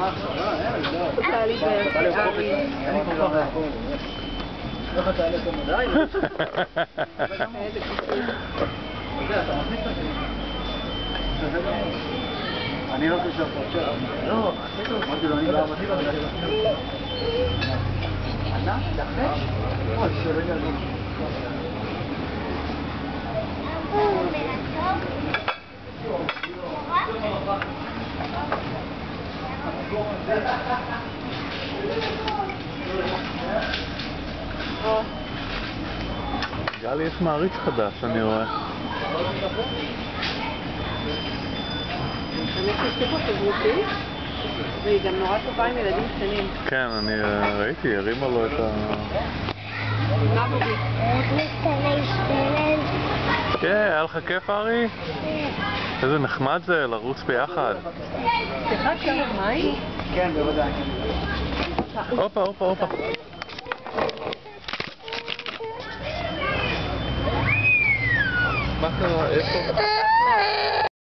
אני לא חושב עכשיו. לא, אמרתי לו, אני לא אמרתי לו. ענה? דחש? אוי, שרגע לא. גלי, יש מעריץ חדש, אני רואה. באמת יש פה חברותית, והיא גם נורא טובה עם ילדים קטנים. כן, אני ראיתי, הרימה לו את ה... מה בובי? כן, היה לך כיף, ארי? איזה נחמד זה לרוץ ביחד. סליחה, שם מים? כן, בוודאי. הופה, הופה, הופה. מה קרה? איפה?